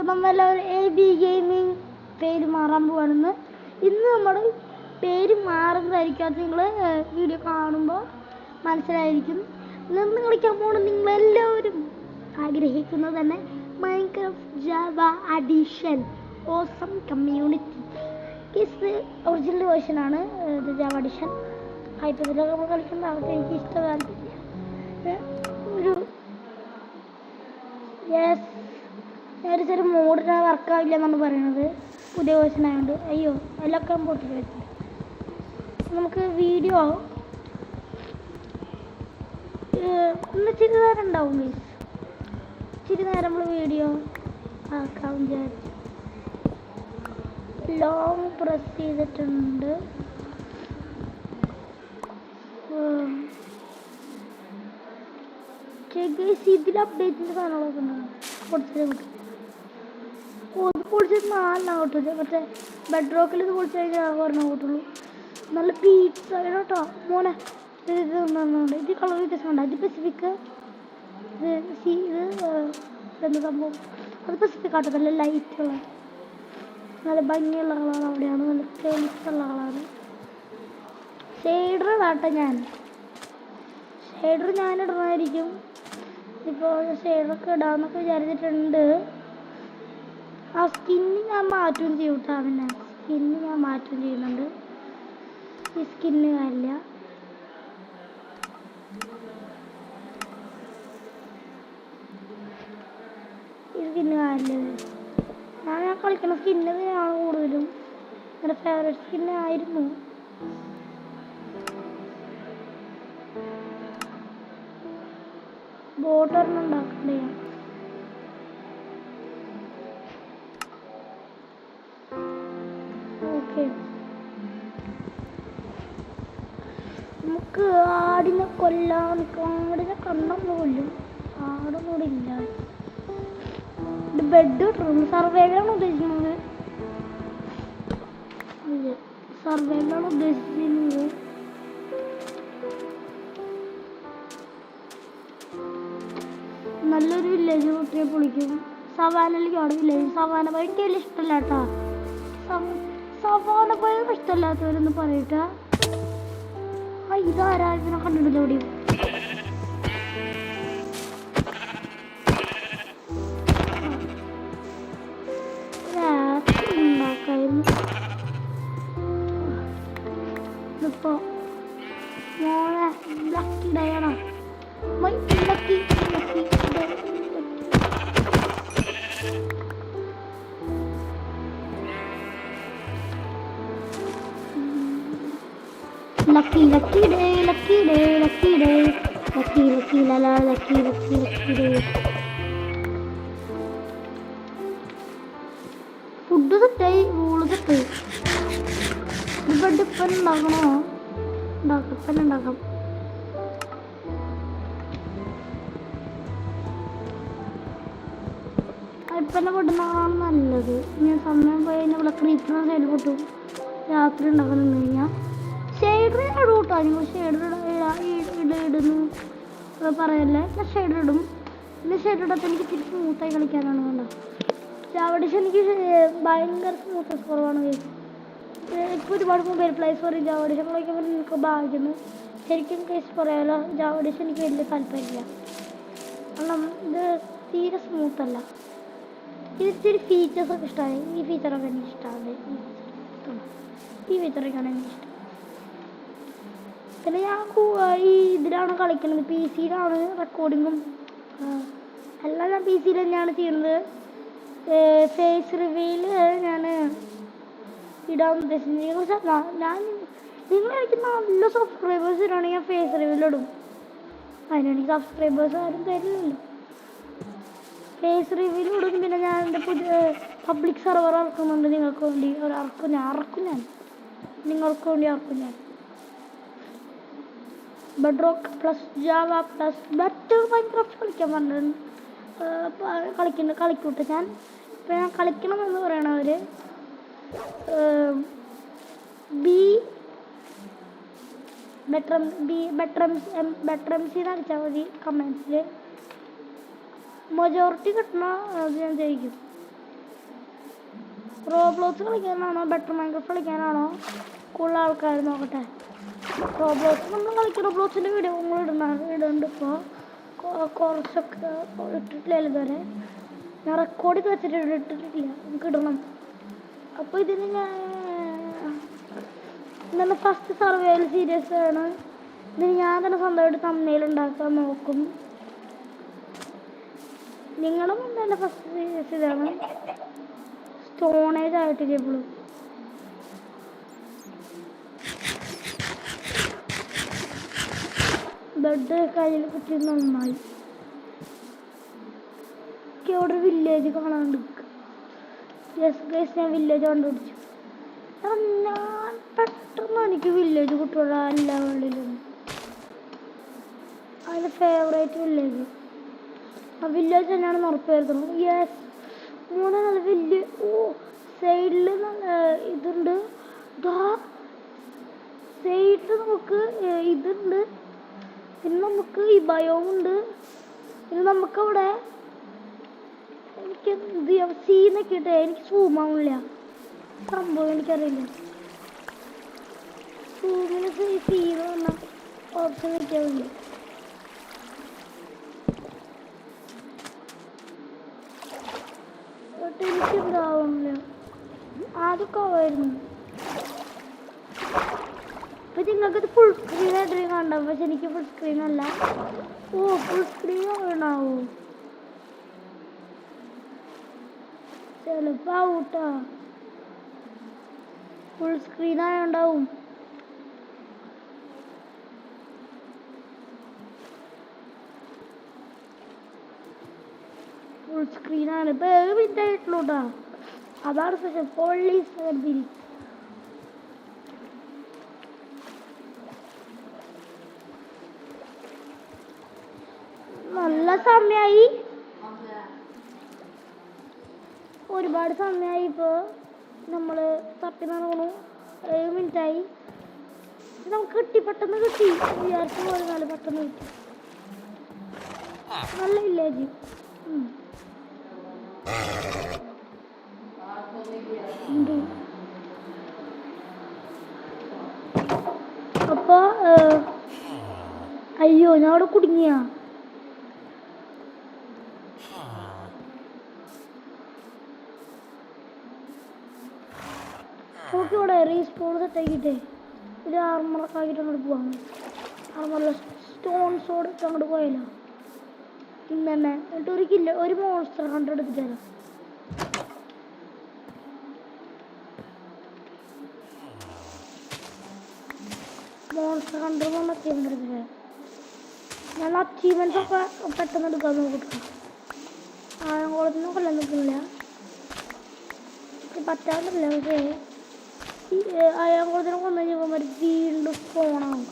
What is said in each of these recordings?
നമ്മളെല്ലാവരും AB gaming പേര് മാറാൻ പോവാണെന്ന്. ഇന്ന് നമ്മൾ പേര് മാറുന്നതായിരിക്കും. അത് നിങ്ങൾ വീഡിയോ കാണുമ്പോൾ മനസ്സിലായിരിക്കും. നിന്ന് കളിക്കാൻ പോകുന്നത് നിങ്ങളെല്ലാവരും ആഗ്രഹിക്കുന്നത് തന്നെ Minecraft Java edition awesome community. ഇത് ഒറിജിനൽ വേർഷനാണ്. ഇത് ജാവ അഡീഷൻ. ഹൈപ്പതിലൊക്കെ നമ്മൾ കളിക്കുന്ന ആൾക്ക് എനിക്ക് ഇഷ്ടമാണ്. ഒരു ഒരു ചെറിയ മോഡിന് വർക്കാവില്ല എന്നാണ് പറയുന്നത്. പുതിയ വേർഷൻ ആയതുകൊണ്ട്. അയ്യോ എല്ലാം പൊട്ടി വരുന്നുണ്ട്. നമുക്ക് വീഡിയോ ഇന്ന് ഇച്ചിരി നേരം ഉണ്ടാവും. ഇച്ചിരി നേരം നമ്മൾ വീഡിയോ ആക്കാൻ വിചാരിച്ചു. ലോങ് പ്രസ് ചെയ്തിട്ടുണ്ട്. ഇതിൽ അപ്ഡേറ്റിൻ്റെ സാധനങ്ങളൊക്കെ ഉണ്ടാകും. പൊളിച്ചത് 4 കിട്ടില്ല. മറ്റേ ബെഡ് റോക്കിൽ ഇത് പൊളിച്ച് കഴിഞ്ഞാൽ 1 കിട്ടുള്ളൂ. നല്ല പീച്ച കേട്ടോ മോനെ. ഇത് ഒന്നുണ്ട്. ഇത് കളർ വ്യത്യാസമുണ്ട്. അത് പെസിഫിക്. ഇത് എന്ത് സംഭവം? അത് പെസിഫിക് ആട്ടോ. നല്ല ലൈറ്റുള്ള നല്ല ഭംഗിയുള്ള കളർ അവിടെയാണ്. നല്ല തെളിച്ചുള്ള കളറ്. ഷെയ്ഡർ കാട്ടെ ഷെയ്ഡർ ഞാനിടുന്നതായിരിക്കും. ഇപ്പോൾ ഷെയ്ഡറൊക്കെ ഇടാമെന്നൊക്കെ വിചാരിച്ചിട്ടുണ്ട്. ആ സ്കിന്ന് ഞാൻ മാറ്റുകയും ചെയ്യും കേട്ടോ. പിന്നെ സ്കിന്ന് ഞാൻ മാറ്റുകയും ചെയ്യുന്നുണ്ട്. ഈ സ്കിന്ന് കാര്യമില്ല. ഈ സ്കിന്ന് കാര്യമില്ല. ഞാൻ കളിക്കുന്ന സ്കിന്ന് തന്നെയാണ് കൂടുതലും. എൻ്റെ ഫേവറേറ്റ് സ്കിന്നായിരുന്നു. ബോട്ടൊരെണ്ണം ഉണ്ടാക്കണ്ടേ? ഓക്കെ, നമുക്ക് ആടിനെ കൊല്ലാൻ. ആടിനെ കണ്ണൊന്നും കൊല്ലും. ആടൊന്നും ഇവിടെ ഇല്ല. ഇത് ബെഡ് കിട്ടണം. സർവൈവലാണ് ഉദ്ദേശിക്കുന്നത്. സർവൈവലാണ് ഉദ്ദേശിക്കുന്നത്. നല്ലൊരു വില്ലേജ് കുട്ടിയെ പൊളിക്കും. സവാനയിലേക്ക് അവിടെ വില്ലേജ്. സവാന പോയി എനിക്ക് വലിയ ഇഷ്ടമല്ല കേട്ടോ. സവാന പോയ ഇഷ്ടമല്ലാത്തവരൊന്ന് പറയട്ടെ. ഇതാരാ? ഇതിനെ കണ്ടിട്ടില്ല എവിടെയും. ഉണ്ടാക്കായിരുന്നു. ഇതിപ്പോ മോളെ ലക്കി ഡേ ആണോ? ലക്കി ഫുഡ് സെറ്റായി. റൂള് സെറ്റായി. ഇപ്പം ഉണ്ടാക്കണോ? ഉണ്ടാക്കാം. ഇപ്പം പൊട്ടുന്നതാണ് നല്ലത്. ഞാൻ സമയം പോയി കഴിഞ്ഞാൽ ഇവിടെ ക്രീപ്പർ സൈഡ് പൊട്ടും. രാത്രി ഉണ്ടാക്കണം കഴിഞ്ഞാൽ ഷെയ്ഡർ ഇടും കേട്ടോ. നിങ്ങൾ ഷെയ്ഡർ ഇടുന്നു പറയല്ലേ. ഞാൻ ഷെയ്ഡർ ഇടും. പിന്നെ ഷെയ്ഡർ ഇടാത്ത എനിക്ക് തിരിച്ച് സ്മൂത്തായി കളിക്കാനാണ് വേണ്ടത്. ജാവഡിഷൻ എനിക്ക് ഭയങ്കര സ്മൂത്ത്നെസ് കുറവാണ്. ഇപ്പോൾ ഒരുപാട് മൊബൈൽ പ്ലേസ് പറയും ജാവഡിഷൻ കളിക്കാൻ വേണ്ടി നിങ്ങൾക്ക് ഭാഗ്യന്നു. ശരിക്കും കേസ് പറയാമല്ലോ. ജാവഡിഷൻ എനിക്ക് വലിയ താല്പര്യമില്ല. കാരണം ഇത് തീരെ സ്മൂത്തല്ല. ഇത്തിരി ഫീച്ചേഴ്സൊക്കെ ഇഷ്ടമായി. ഈ ഫീച്ചറൊക്കെ എനിക്ക് ഇഷ്ടമാണ്. ഈ ഫീച്ചറൊക്കെയാണ് എനിക്കിഷ്ടം. പിന്നെ ഞാൻ ഈ ഇതിലാണ് കളിക്കുന്നത്. PC-യിലാണ് റെക്കോർഡിങ്ങും എല്ലാം. ഞാൻ PC-യിൽ തന്നെയാണ് ചെയ്യുന്നത്. ഫേസ് റിവീൽ ഞാൻ ഇടാൻ ഉദ്ദേശിച്ചത്. നിങ്ങൾ എനിക്ക് നല്ല സബ്സ്ക്രൈബേഴ്സ് ഇടുകയാണെങ്കിൽ ഞാൻ ഫേസ് റിവീലിടും. അതിനെനിക്ക് സബ്സ്ക്രൈബേഴ്സ് ആരും തരില്ലല്ലോ. ഫേസ് റിവ്യൂവിൽ ഇടും. പിന്നെ ഞാൻ എൻ്റെ പുതിയ പബ്ലിക് സെർവർ ഇറക്കുന്നുണ്ട്. നിങ്ങൾക്ക് വേണ്ടി ഇറക്കും. നിങ്ങൾക്ക് വേണ്ടി ഇറക്കും ഞാൻ. Bed rock plus Java plus better Minecraft കളിക്കാൻ പറഞ്ഞിട്ടുണ്ട്. കളിക്കൂട്ടെ ഞാൻ. ഇപ്പം ഞാൻ കളിക്കണമെന്ന് പറയണവർ ബെറ്ററംസിന്ന് അടിച്ചാൽ മതി. കമൻസിൽ മൊജോറിറ്റി കിട്ടണ അത് ഞാൻ ജയിക്കും. റോബ്ലോക്സ് കളിക്കാനാണോ ബെറ്റർ മൈൻക്രാഫ്റ്റ് കളിക്കാനാണോ കൂടുതൽ ആൾക്കാർ നോക്കട്ടെ. റോബ്ലോക്സ് നമ്മൾ കളിക്കും. റോബ്ലോക്സിൻ്റെ വീഡിയോ നമ്മൾ ഇടുന്നുണ്ട്. ഇപ്പോൾ കുറച്ചൊക്കെ ഇട്ടിട്ടില്ല ഇതുവരെ. ഞാൻ റെക്കോർഡ് ചെയ്ത് വെച്ചിട്ട് ഇട്ടിട്ടില്ല. നമുക്ക് ഇടണം. അപ്പോൾ ഇതിന് ഞാൻ ഇന്നെ ഫസ്റ്റ് സർവൈവൽ സീരീസ് ആണ്. ഇതിന് ഞാൻ തന്നെ സ്വന്തമായിട്ട് തമ്മനയിൽ ഉണ്ടാക്കാൻ നോക്കും. നിങ്ങളുടെ മുന്നേ എൻ്റെ ഫസ്റ്റ് സീരീസ് ഇതാണ്. സ്റ്റോണേജ് ആയിട്ടില്ല ഇപ്പോഴും. ബെഡ് കയ്യിൽ കുത്തി നന്നായി. അവിടെ വില്ലേജ് കാണാണ്ട്. യെസ് ഗൈസ്, ഞാൻ വില്ലേജ് കണ്ടുപിടിച്ചു. ഞാൻ പെട്ടെന്ന് എനിക്ക് വില്ലേജ് കുട്ടികളുടെ എല്ലാ വേൾഡിലും അതിൻ്റെ ഫേവറേറ്റ് വില്ലേജ് ആ വില്ലേജ് തന്നെയാണെന്ന് ഉറപ്പ് വരുത്തണം. യെസ്, മൂന്ന് നല്ല വലിയ സൈഡിൽ നല്ല ഇതുണ്ട്. സൈഡിൽ നമുക്ക് ഇതുണ്ട്. പിന്നെ നമുക്ക് ഈ ബയോമുണ്ട്. പിന്നെ നമുക്കവിടെ എനിക്ക് ഇത് സീനൊക്കെ ഇട്ടേ എനിക്ക് സൂമാവില്ല. സംഭവം എനിക്കറിയില്ല. സൂമിന് സീന് പറഞ്ഞ ഓപ്ഷൻ വെക്കാറില്ല. എനിക്ക് എന്താവുന്നില്ല. ആദ്യമൊക്കെ ആവായിരുന്നു. അപ്പൊ നിങ്ങൾക്കിത് ഫുൾ സ്ക്രീൻ ആയിട്ട് കണ്ടാവും. പക്ഷെ എനിക്ക് ഫുൾ സ്ക്രീൻ അല്ല. ഫുൾ സ്ക്രീൻ ആവണാവോ? ചിലപ്പോ ആവൂട്ടാ. ഫുൾ സ്ക്രീൻ ആയോണ്ടാവും. ഫുൾ സ്ക്രീനാണ്. ഇപ്പൊ 7 മിനിറ്റ് ആയിട്ടുള്ളൂട്ടാ. അതാണ് സ്പെഷ്യൽ. പോളീസ് നല്ല സമയായി. ഒരുപാട് സമയമായി. ഇപ്പോൾ നമ്മൾ തപ്പി നടക്കണു. 7 മിനിറ്റായി. നമുക്ക് കിട്ടി, പെട്ടെന്ന് കിട്ടി. വിചാരിച്ച പോലെ നല്ല പെട്ടെന്ന് കിട്ടി. നല്ല വില്ലേജ്. അപ്പൊ അയ്യോ, ഞാൻ അവിടെ കുടുങ്ങിയാ. നമുക്കിവിടെ റീസ്പോൺ സെറ്റാക്കിയിട്ടേ ഒരു ആർമറൊക്കെ ആക്കിയിട്ട് അങ്ങോട്ട് പോവാം. ആർമറിൽ സ്റ്റോൺ സോഡ് ഇട്ട് അങ്ങോട്ട് പോയാലോ ഇന്ന് തന്നെ. എന്നിട്ട് ഒരു മോൺസ്റ്റർ ഹണ്ടർ എടുത്തിട്ട് തരാം. മോൺസ്റ്റർ ഹണ്ടർ അച്ചീവ്മെന്റ് എടുത്തിട്ട് തരാം. ഞാൻ അച്ചീവ്മെന്റ്സ് ഒക്കെ പെട്ടെന്ന് എടുക്കാൻ നോക്കിട്ടോ. ആഴംകുളത്തിനും കൊല്ലം നിൽക്കുന്നില്ല. പറ്റാണ്ടില്ല. പക്ഷേ അയാൾക്കുളത്തിനെ കൊന്നു കഴിഞ്ഞപ്പോൾ വീണ്ടും സ്പോണാവും.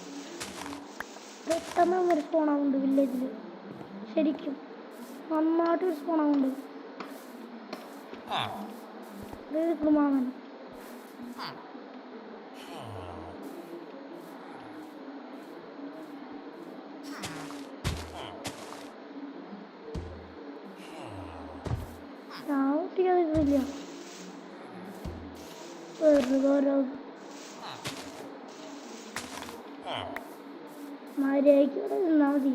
പെട്ടെന്ന് ഒരു സ്പോണാവുന്നുണ്ട് വില്ലേജിൽ. ശരിക്കും നന്നായിട്ടൊരു സ്പോണാവുന്നുണ്ട്. മാമൻ ഞാൻ ഒട്ടിക്കാതില്ല. മര്യാദയ്ക്ക് ഇവിടെ നിന്നാ മതി.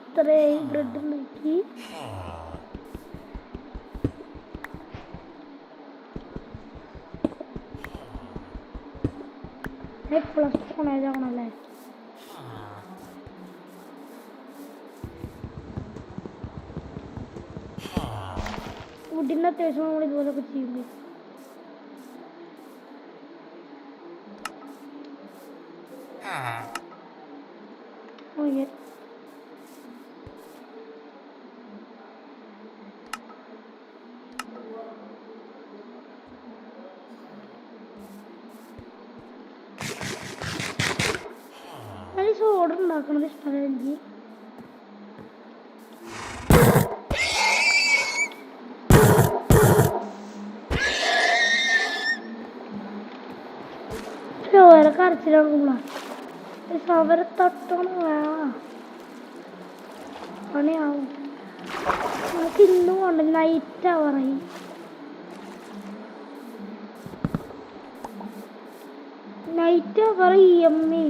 ഇത്രയും ബ്രെഡ് ഉണ്ടാക്കി പ്ലസ് ഫോണേജാണല്ലേ. ഫുഡിൻ്റെ അത്യാവശ്യം നമ്മൾ ഇതുപോലൊക്കെ ചെയ്യുമ്പോൾ ഓക്കെ. സോഡ ഉണ്ടാക്കണത് ഇഷ്ടമല്ല എനിക്ക്. കരച്ചിലാണ് അവരെ തട്ടണം പണിയാവും. നമുക്ക് ഇന്നും കൊണ്ട് നൈറ്റ് ആവാറായി. നൈറ്റ് ആവാറായി അമ്മേ.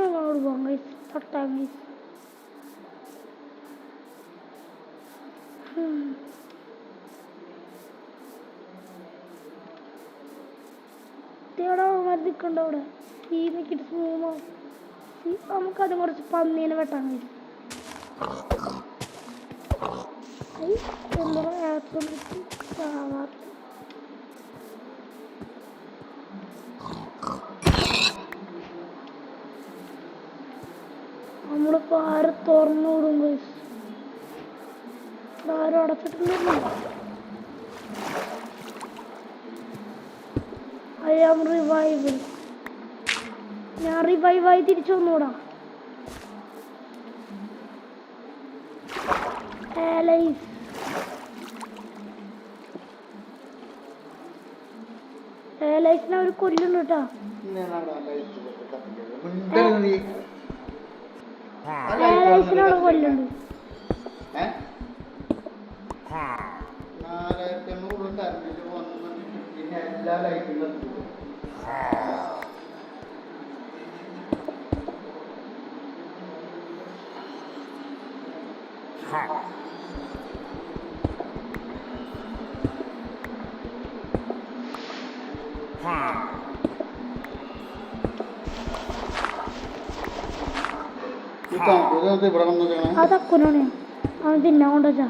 അങ്ങോട്ട് പോകാം തൊട്ടാ മരുന്നിക്കണ്ട അവിടെ ഈ നോക്കിയിട്ട് സ്മൂമാവും. നമുക്കത് കുറച്ച് പന്നീനെ വെട്ടാൻ കഴിയും. നമ്മളിപ്പോ ആരും തുറന്നു വിടും. ആരും അടച്ചിട്ടുണ്ടല്ലോ. I am revive. ഞാൻ റിവൈവായി തിരിച്ചു വന്നൂടാ. ഏലൈസിനെ അവർ കൊല്ലുന്നു കേട്ടാ. ഏലൈസിനോട് കൊല്ലുന്നു. അതക്കുനാണ് അവൻ തിന്നാൻ കൊണ്ടുവച്ചാ.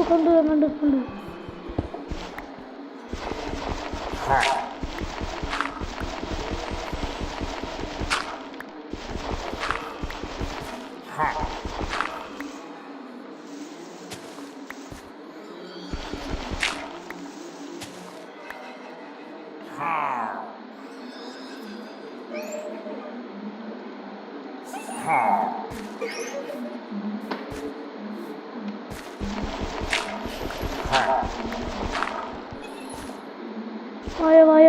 കണ്ടു വായ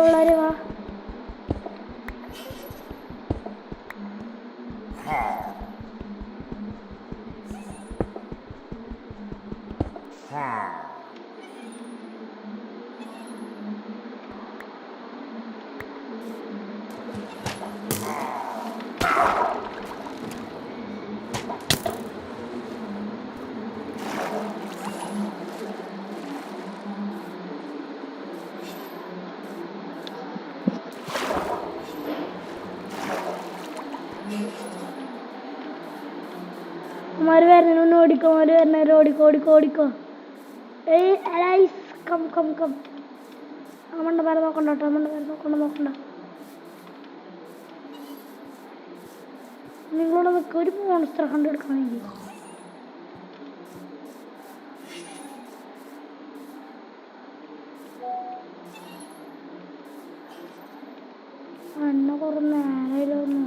പിള്ളേരെ വാ. हमारे वरने ओडिको हमारे वरने ओडिको ओडिको ओडिको ए अलाइस कम कम कम അമ്മണ്ട പേരെ നോക്കണ്ട നോക്കണ്ട. നിങ്ങളോട് നമുക്ക് ഒരു മോൺസ്റ്റർ കണ്ടെടുക്കണമെങ്കിൽ എന്നെ കുറെ നേരമായിരുന്നു.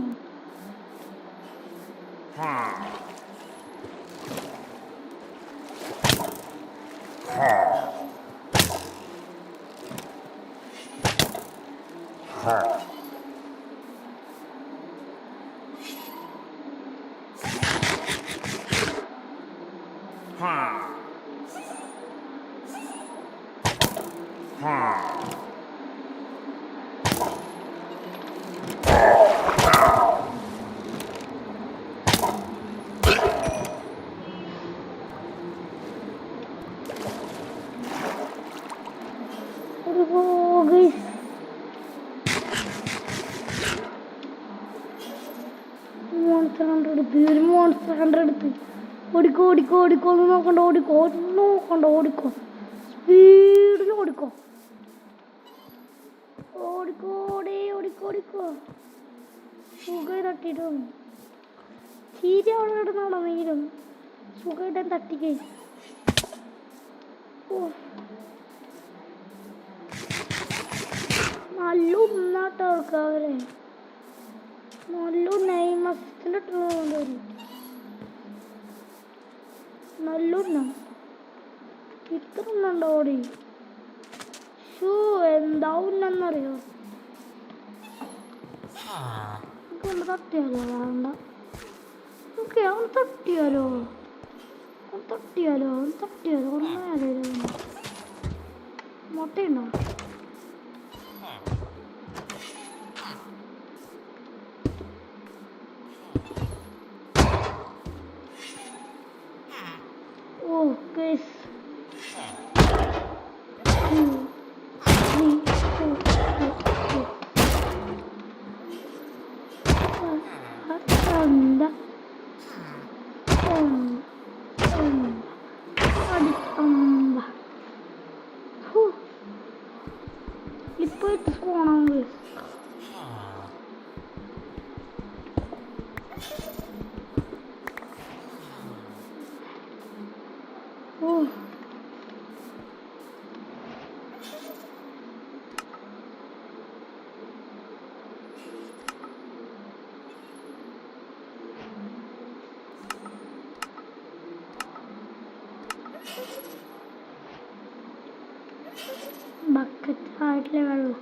മോൺസ്റ്റർ 100 എടുത്ത് ഓടിക്കോ ഓടിക്കോ ഓടിക്കോ ഒന്നും നോക്കണ്ട ഓടിക്കോ ഒന്നും നോക്കണ്ട ഓടിക്കോ സ്പീഡിൽ ഓടിക്കോ ഓടിക്കോ ഓടി ഓടിക്കോ ഓടിക്കോ സുഖം തട്ടിയിട്ടും ചീരി അവിടെ കിടന്നാണോ നീരും സുഖമായിട്ട് തട്ടിക്കേ നല്ല ഉന്നാട്ടോ അവരെ നല്ല നെയ്മസിലിട്ടുള്ളതുകൊണ്ട് വരും നല്ല ഉണ്ണം ഇത്ര ഉണ്ണുണ്ടോ ഓടി ഷൂ എന്താ ഉണ്ണെന്നറിയോ കൊണ്ട് തട്ടിയാലോ വേണ്ട ഓക്കെ അവൻ തട്ടിയാലോ ഒന്നും മുട്ടയുണ്ടോ guys. 2, 3, 4, ഇപ്പോൾ ഇത് പോകണം ബക്കറ്റ് ആയിട്ടില്ല വെള്ളം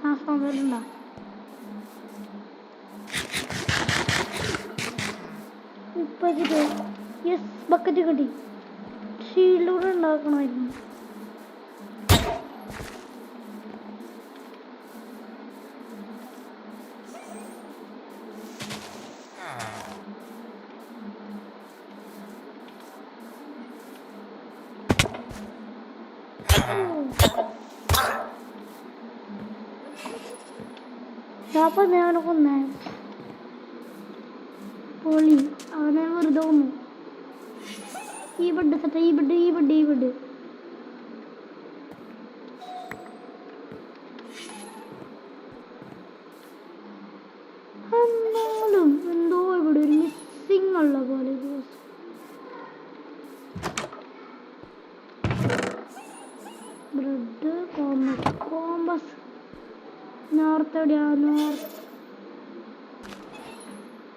ആ സമയത്തുണ്ടോ യെസ് ബക്കറ്റ് കിട്ടി ഷീൽഡൂടെ ഉണ്ടാക്കണമായിരുന്നു Siapa nih anak കൊന്നേ പൊളി അവനെ വെറുതെ കൊന്നു ഈ ബെഡ് സെറ്റ് ഈ ബെഡ് എന്നാലും എന്തോ ഇവിടെ ഒരു മിസ്സിങ് ഉള്ള പോലെ ബ്രെഡ് കോമ്പസ് നോർത്ത് എവിടെയാ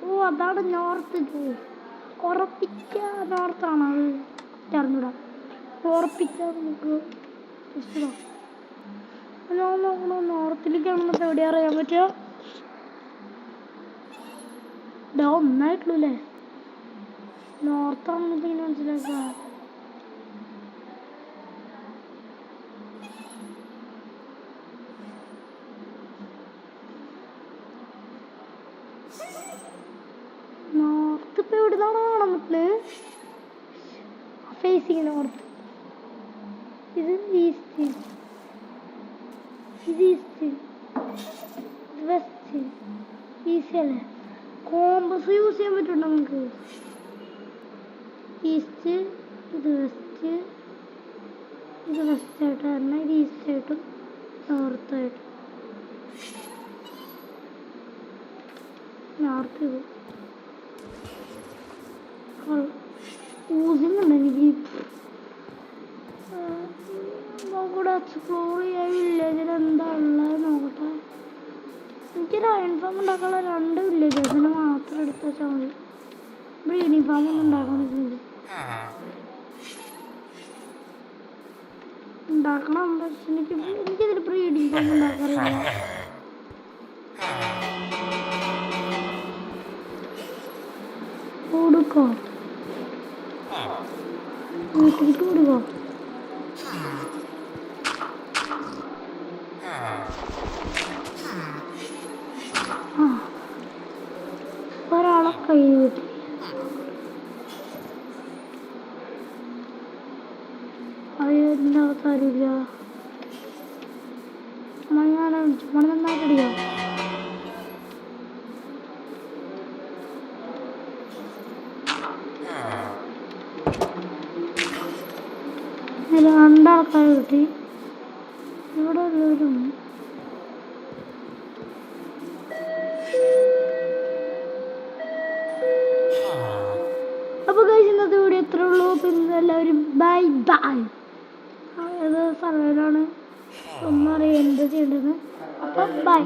ഓ അതാണ് നോർത്ത് ഉറപ്പിക്കുക നോർത്താണ് അത് അറിഞ്ഞൂടാ ഉറപ്പിക്കുക നമുക്ക് നോക്കണോ നോർത്തിലേക്കാണെന്നൊക്കെ എവിടെ അറിയാൻ പറ്റുമോ ഇതാ ഒന്നായിട്ടുള്ളൂ അല്ലേ നോർത്താണെന്നൊക്കെ ഇങ്ങനെ മനസ്സിലാക്കുക നോർത്ത് ഇപ്പൊ എവിടുന്നാണ് കാണാൻ പറ്റുന്നത് ഫേസിങ് നോർത്ത് ഇത് ഈസ്റ്റ് ഇത് വെസ്റ്റ് ഈസ്റ്റ് അല്ലേ കോമ്പസ് യൂസ് ചെയ്യാൻ പറ്റുണ്ടോ നമുക്ക് ഈസ്റ്റ് ഇത് വെസ്റ്റ് ആയിട്ട് തന്നെ ഇത് ഈസ്റ്റ് ആയിട്ടും നോർത്തായിട്ടും നോർത്ത് ഊസിങ്ങുണ്ട് എനിക്ക് നോക്കട്ടെ എക്സ്പ്ലോർ ചെയ്യാൻ വില്ലേജിൽ എന്താ ഉള്ളത് നോക്കട്ടെ എനിക്കൊരു അയൺ ഫാം ഉണ്ടാക്കാനുള്ള 2 വില്ലേജസിനെ മാത്രം എടുത്ത് വെച്ചാൽ മതി ബ്രീഡിങ് ഫാം ഒന്നും ഉണ്ടാക്കാൻ പറ്റില്ല ഉണ്ടാക്കണം പക്ഷെ എനിക്കിതിൽ ബ്രീഡിങ് ഫാം ഉണ്ടാക്കാറില്ല കൊടുക്കോ വീട്ടിലേക്ക് കൊടുക്കോ ഒരാളെ കൈ കിട്ടി അതിൻ്റെ അകത്താരില്ല ഞാൻ മണി നന്നായിട്ടടിക്കാം ആൾക്കാരെ കിട്ടി. ഇവിടെ എല്ലാവരും അപ്പോൾ ഗൈസ് ഇന്നത്തെ വീഡിയോ ഇത്രേ ഉള്ളൂ. പിന്നെ എല്ലാവരും ബൈ ബൈ. ഏത് സർവേയിലാണ് ഒന്നും അറിയാം എന്താ ചെയ്യേണ്ടത്. അപ്പം ബൈ.